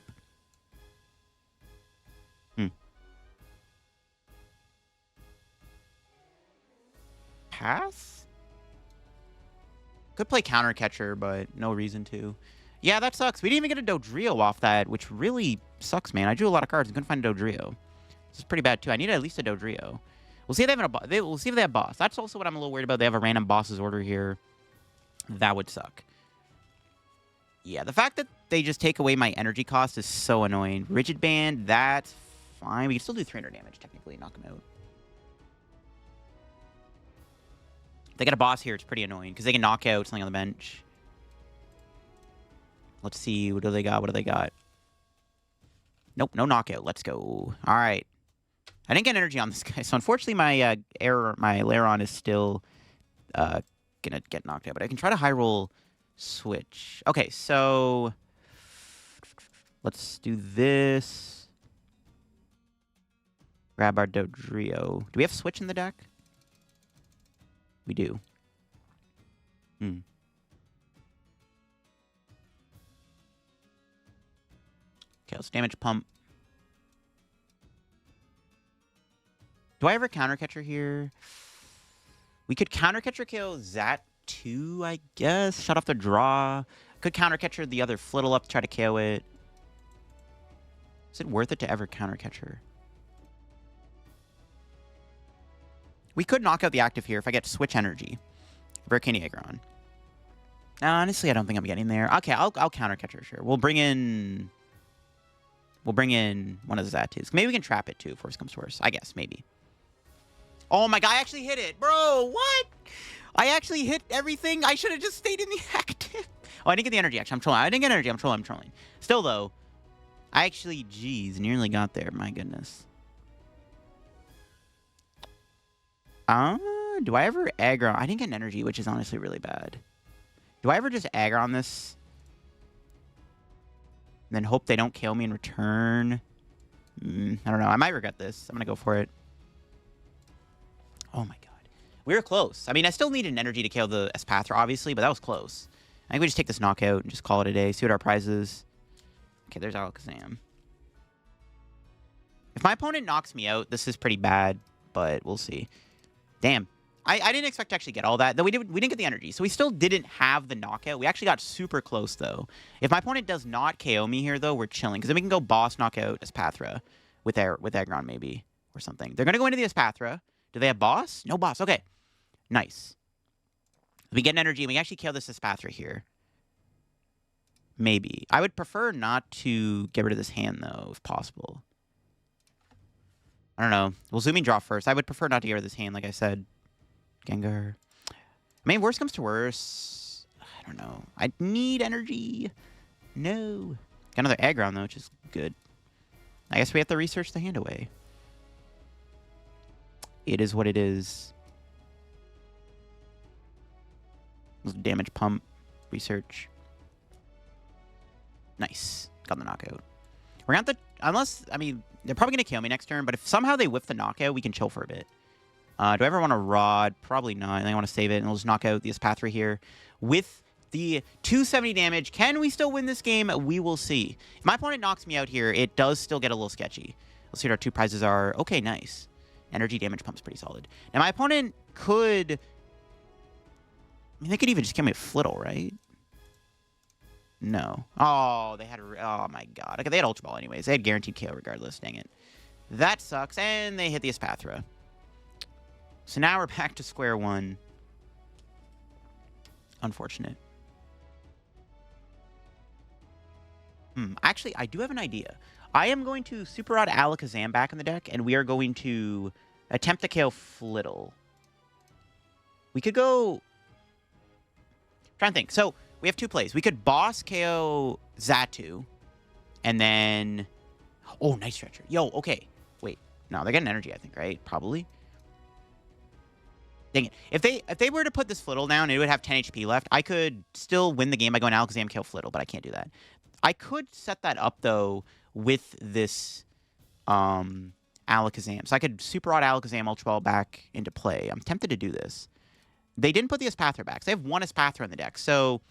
Pass? Could play Counter Catcher, but no reason to. Yeah, that sucks. We didn't even get a Dodrio off that, which really sucks, man. I drew a lot of cards and couldn't find a Dodrio. This is pretty bad, too. I need at least a Dodrio. We'll see if they have we'll see if they have boss. That's also what I'm a little worried about. They have a random boss's order here. That would suck. Yeah, the fact that they just take away my energy cost is so annoying. Rigid Band, that's fine. We can still do 300 damage, technically. Knock him out. If they get a boss here, it's pretty annoying, because they can knock out something on the bench. Let's see. What do they got? What do they got? Nope, no knockout. Let's go. All right. I didn't get energy on this guy, so unfortunately my Lairon is still gonna get knocked out. But I can try to high roll switch. Okay, so let's do this. Grab our Dodrio. Do we have switch in the deck? We do. Okay, let's damage pump. Do I ever counter catcher here? We could counter catcher kill Zat 2, I guess. Shut off the draw. Could counter catcher the other Flittle up to try to KO it. Is it worth it to ever counter catcher? We could knock out the active here if I get switch energy. Rare Candy Aggron. Honestly, I don't think I'm getting there. Okay, I'll counter catcher, sure. We'll bring in one of the Zatus. Maybe we can trap it too, if worse comes to worse. I guess, maybe. Oh my god, I actually hit it. Bro, what? I actually hit everything. I should have just stayed in the active. Oh, I didn't get the energy, actually. I'm trolling. I didn't get energy. I'm trolling. Still, though, I actually, geez, nearly got there. My goodness. Do I ever aggro? I didn't get an energy, which is honestly really bad. Do I ever just aggro on this? And then hope they don't kill me in return? I don't know. I might regret this. I'm going to go for it. Oh my god. We were close. I mean, I still need an energy to kill the Espathra, obviously, but that was close. I think we just take this knockout and just call it a day. See what our prize is. Okay, there's Alakazam. If my opponent knocks me out, this is pretty bad, but we'll see. Damn. I didn't expect to actually get all that. Though we didn't get the energy, so we still didn't have the knockout. We actually got super close, though. If my opponent does not KO me here, though, we're chilling. Because then we can go boss knockout Espathra with Aggron, maybe, or something. They're going to go into the Espathra. Do they have boss? No boss. Okay. Nice. We get an energy, and we actually kill this Espathra here. Maybe. I would prefer not to get rid of this hand, though, if possible. I don't know. We'll zoom in draw first. I would prefer not to get rid of this hand, like I said. Gengar. I mean, worst comes to worst. I don't know. I need energy. No. Got another Aggron, though, which is good. I guess we have to research the hand away. It is what it is. Damage pump. Research. Nice. Got the knockout. We're going to have to... Unless... I mean, they're probably going to kill me next turn, but if somehow they whiff the knockout, we can chill for a bit. Do I ever want to Rod? Probably not. I think I want to save it, and we'll just knock out the Espathra here. With the 270 damage, can we still win this game? We will see. If my opponent knocks me out here, it does still get a little sketchy. Let's see what our 2 prizes are. Okay, nice. Energy damage pump's pretty solid. Now, my opponent could... I mean, they could even just kill me with Flittle, right? No. Oh, they had... Oh, my God. Okay, they had Ultra Ball anyways. They had guaranteed KO regardless. Dang it. That sucks. And they hit the Espathra. So now we're back to square one. Unfortunate. Actually, I do have an idea. I am going to Super Rod Alakazam back in the deck, and we are going to attempt to KO Flittle. We could go... I'm trying to think. So, we have 2 plays. We could boss KO Xatu, and then... Oh, Night Stretcher. Yo, okay. Wait. No, they're getting energy, I think, right? Probably. Dang it. If they were to put this Flittle down, it would have 10 HP left. I could still win the game by going Alakazam, kill Flittle, but I can't do that. I could set that up, though, with this Alakazam. So I could Super Rod Alakazam Ultra Ball back into play. I'm tempted to do this. They didn't put the Espathra back. So they have 1 Espathra in the deck. So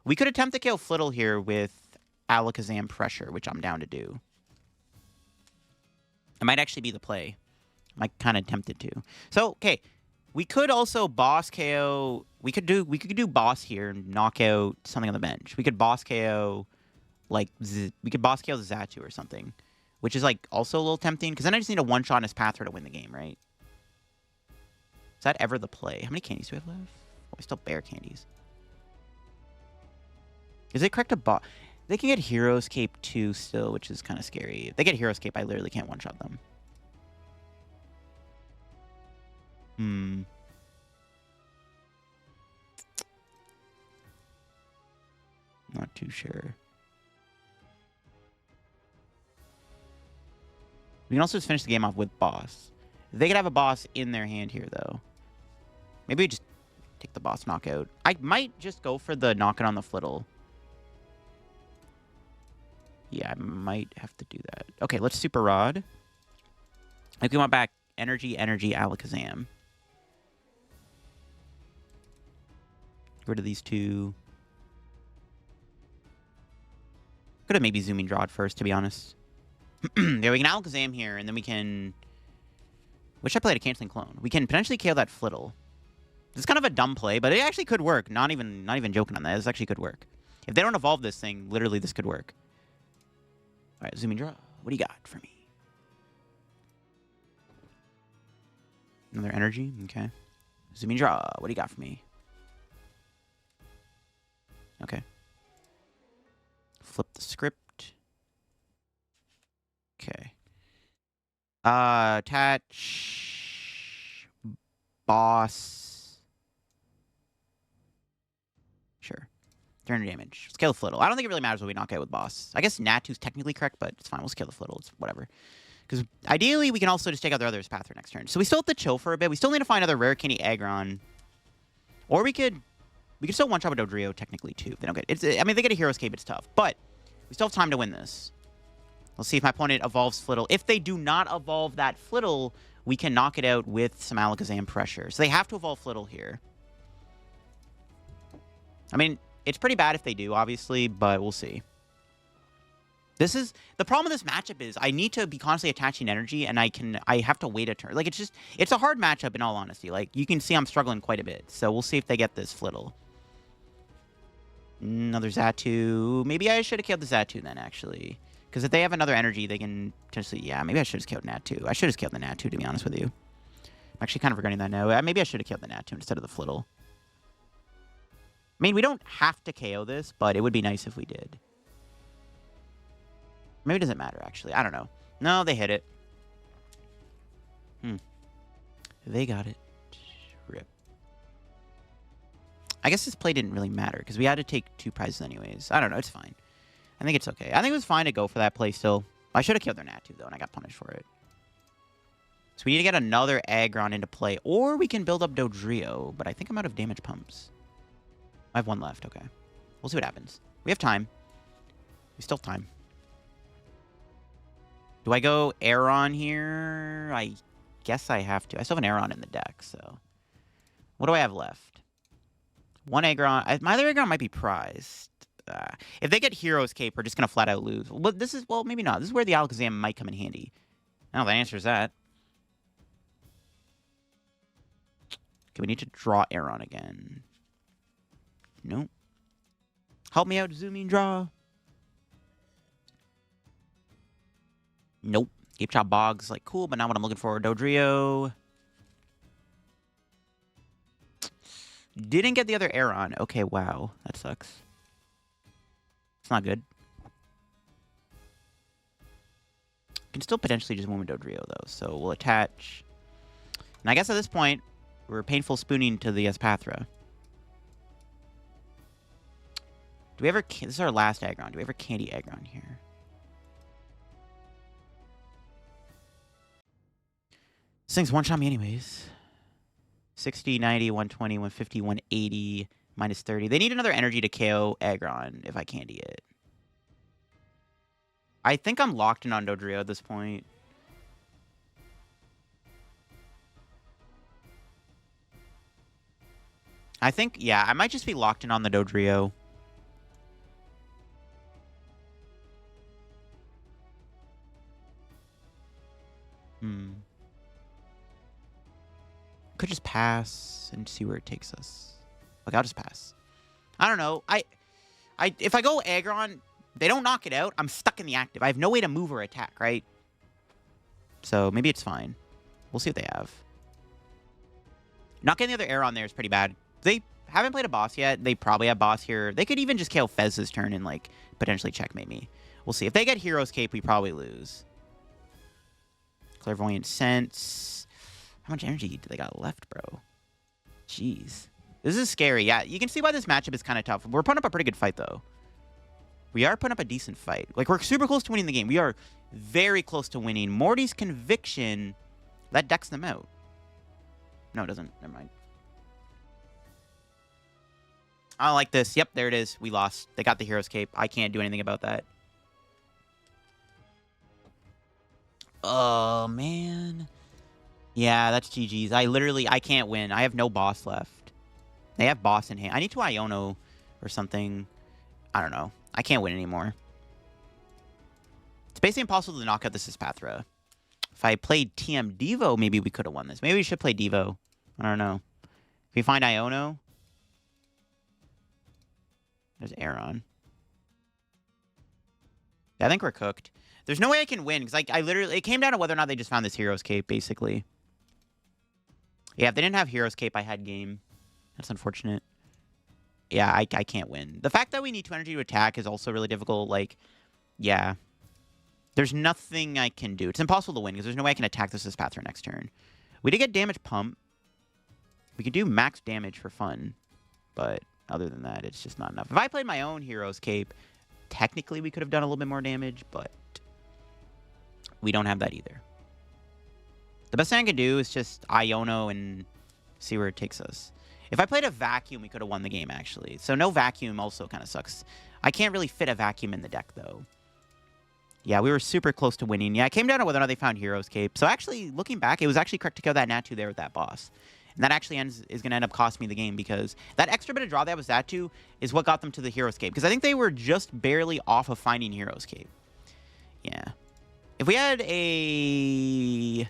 we could attempt to kill Flittle here with Alakazam Pressure, which I'm down to do. It might actually be the play. I'm kind of tempted to. So, okay. We could also boss KO. We could do boss here and knock out something on the bench. We could boss KO, like we could boss KO the Xatu or something, which is like also a little tempting because then I just need a one-shot Espathra to win the game, right? Is that ever the play? How many candies do we have left? Oh, we still have bare candies. Is it correct to boss? They can get Hero's Cape too still, which is kind of scary. If they get Hero's Cape, I literally can't one-shot them. Not too sure. We can also just finish the game off with boss. They could have a boss in their hand here, though. Maybe we just take the boss knockout. I might just go for the knockout on the Flittle. Yeah, I might have to do that. Okay, let's Super Rod. If we want back Energy, Alakazam. Get rid of these 2. Could have maybe Zooming Drawed first, to be honest. There, we can Alakazam here, and then we can... Wish I played a Canceling Clone. We can potentially KO that Flittle. It's kind of a dumb play, but it actually could work. Not even joking on that. This actually could work. If they don't evolve this thing, literally this could work. All right, Zooming Draw. What do you got for me? Another energy? Okay. Zooming Draw. What do you got for me? Okay. Flip the script. Okay. Attach. Boss. Sure. Turn damage. Scale the Flittle. I don't think it really matters what we knock out with boss. I guess Natu's technically correct, but it's fine. We'll scale the Flittle. It's whatever. Because ideally, we can also just take out their other Espathra next turn. So we still have to chill for a bit. We still need to find another Rare Candy Aggron. Or we could still one-shot with Dodrio, technically, too. If they don't get it. I mean, if they get a Hero's Cape, it's tough. But we still have time to win this. Let's see if my opponent evolves Flittle. If they do not evolve that Flittle, we can knock it out with some Alakazam Pressure. So they have to evolve Flittle here. I mean, it's pretty bad if they do, obviously, but we'll see. This is... The problem with this matchup is I need to be constantly attaching energy, and I have to wait a turn. Like, it's a hard matchup, in all honesty. Like, you can see I'm struggling quite a bit. So we'll see if they get this Flittle. Another Xatu. Maybe I should have killed the Xatu then, actually. Because if they have another energy, they can potentially... Yeah, maybe I should have killed Natu. I should have killed the Natu, to be honest with you. I'm actually kind of regretting that now. Maybe I should have killed the Natu instead of the Flittle. I mean, we don't have to KO this, but it would be nice if we did. Maybe it doesn't matter, actually. I don't know. No, they hit it. They got it. Rip. I guess this play didn't really matter, because we had to take 2 prizes anyways. I don't know. It's fine. I think it's okay. I think it was fine to go for that play still. I should have killed their Natu, though, and I got punished for it. So we need to get another Aggron into play, or we can build up Dodrio, but I think I'm out of damage pumps. I have 1 left. Okay. We'll see what happens. We have time. There's still time. Do I go Aron here? I guess I have to. I still have an Aron in the deck, so... What do I have left? One Aggron. My other Aggron might be prized. If they get Hero's Cape, we're just going to flat out lose. Well, this is... Well, maybe not. This is where the Alakazam might come in handy. Now, the answer is that. Okay, we need to draw Aron again. Nope. Help me out, zoom in, draw. Nope. Gapejaw Bog's like cool, but not what I'm looking for. Dodrio. Didn't get the other Aron. Okay, wow. That sucks. It's not good. Can still potentially just move Dodrio, though. So we'll attach. And I guess at this point, we're painful spooning to the Espathra. Do we ever... This is our last Aggron. Do we ever Candy Aggron here? This thing's one-shot me anyways. 60, 90, 120, 150, 180, minus 30. They need another energy to KO Aggron if I Candy it. I think I'm locked in on Dodrio at this point. I think, yeah, I might just be locked in on the Dodrio. Could just pass and see where it takes us. Like, I'll just pass. I don't know. If I go Aggron, they don't knock it out. I'm stuck in the active. I have no way to move or attack, right? So maybe it's fine. We'll see what they have. Not getting the other Aron there is pretty bad. They haven't played a boss yet. They probably have boss here. They could even just KO Fez's turn and, like, potentially checkmate me. We'll see. If they get Hero's Cape, we probably lose. Clairvoyant Sense. How much energy do they got left, bro? Jeez. This is scary. Yeah, you can see why this matchup is kind of tough. We're putting up a pretty good fight, though. We are putting up a decent fight. Like, we're super close to winning the game. We are very close to winning. Morty's Conviction, that decks them out. No, it doesn't. Never mind. I don't like this. Yep, there it is. We lost. They got the Hero's Cape. I can't do anything about that. Oh, man. Yeah, that's GG's. I can't win. I have no boss left. They have boss in hand. I need to Iono or something. I don't know. I can't win anymore. It's basically impossible to knock out this Espathra. If I played TM Devo, maybe we could have won this. Maybe we should play Devo. I don't know. If we find Iono. There's Aron. Yeah, I think we're cooked. There's no way I can win, because I literally... It came down to whether or not they just found this Hero's Cape, basically. Yeah, if they didn't have Hero's Cape, I had game. That's unfortunate. Yeah, I can't win. The fact that we need 2 energy to attack is also really difficult. Like, yeah. There's nothing I can do. It's impossible to win, because there's no way I can attack this Espathra next turn. We did get Damage Pump. We could do max damage for fun. But other than that, it's just not enough. If I played my own Hero's Cape, technically we could have done a little bit more damage, but we don't have that either. The best thing I can do is just Iono and see where it takes us. If I played a Vacuum, we could have won the game, actually. So no Vacuum also kind of sucks. I can't really fit a Vacuum in the deck, though. Yeah, we were super close to winning. Yeah, it came down to whether or not they found Hero's Cape. So actually, looking back, it was actually correct to kill that Natu there with that boss. And that actually is going to end up costing me the game, because that extra bit of draw that was Zatu is what got them to the Hero's Cape. Because I think they were just barely off of finding Hero's Cape. Yeah. If we had a...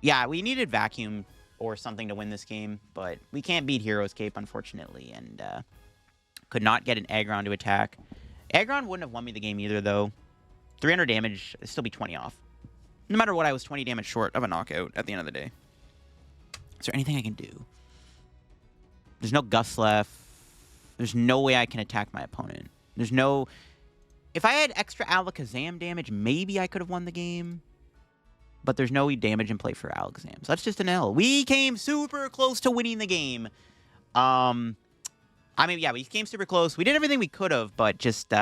Yeah, we needed Vacuum or something to win this game, but we can't beat Hero's Cape, unfortunately, and could not get an Aggron to attack. Aggron wouldn't have won me the game either, though. 300 damage, it'd still be 20 off. No matter what, I was 20 damage short of a knockout at the end of the day. Is there anything I can do? There's no Gust left. There's no way I can attack my opponent. There's no... If I had extra Alakazam damage, maybe I could have won the game. But there's no damage in play for Alakazam. So that's just an L. We came super close to winning the game. I mean, yeah, we came super close. We did everything we could have, but just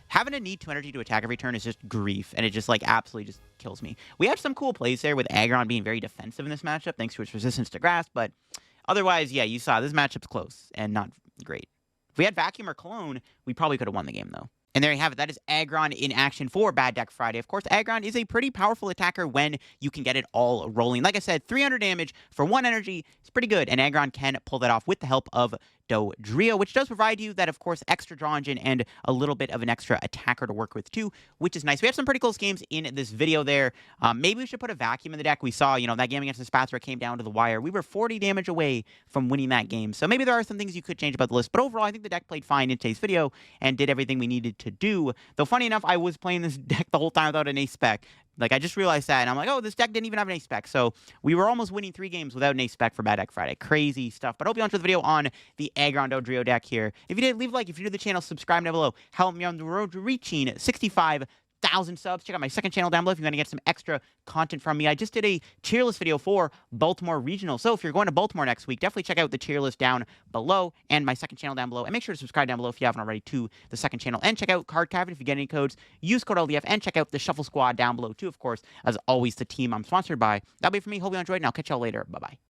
having to need 2 energy to attack every turn is just grief. And it just, like, absolutely just kills me. We had some cool plays there with Aggron being very defensive in this matchup, thanks to its resistance to grass. But otherwise, yeah, you saw this matchup's close and not great. If we had Vacuum or Clone, we probably could have won the game, though. And there you have it. That is Aggron in action for Bad Deck Friday. Of course, Aggron is a pretty powerful attacker when you can get it all rolling. Like I said, 300 damage for 1 energy is pretty good, and Aggron can pull that off with the help of Dodrio, which does provide you that, of course, extra draw engine and a little bit of an extra attacker to work with, too, which is nice. We have some pretty close games in this video there. Maybe we should put a vacuum in the deck. We saw, that game against the Spathra came down to the wire. We were 40 damage away from winning that game. So maybe there are some things you could change about the list. But overall, I think the deck played fine in today's video and did everything we needed to do. Though, funny enough, I was playing this deck the whole time without an ace spec. Like, I just realized that, and I'm like, oh, this deck didn't even have an ace spec. So we were almost winning 3 games without an ace spec for Bad Deck Friday. Crazy stuff. But I hope you enjoyed the video on the Aggron Dodrio deck here. If you did, leave a like. If you're new to the channel, subscribe down below. Help me on the road to reaching 65,000 subs. Check out my second channel down below if you want to get some extra content from me. I just did a tier list video for Baltimore Regional. So if you're going to Baltimore next week, definitely check out the tier list down below and my second channel down below. And make sure to subscribe down below if you haven't already to the second channel. And check out Card Cavern if you get any codes. Use code LDF and check out the Shuffle Squad down below too, of course, as always, the team I'm sponsored by. That'll be it for me. Hope you enjoyed, and I'll catch y'all later. Bye-bye.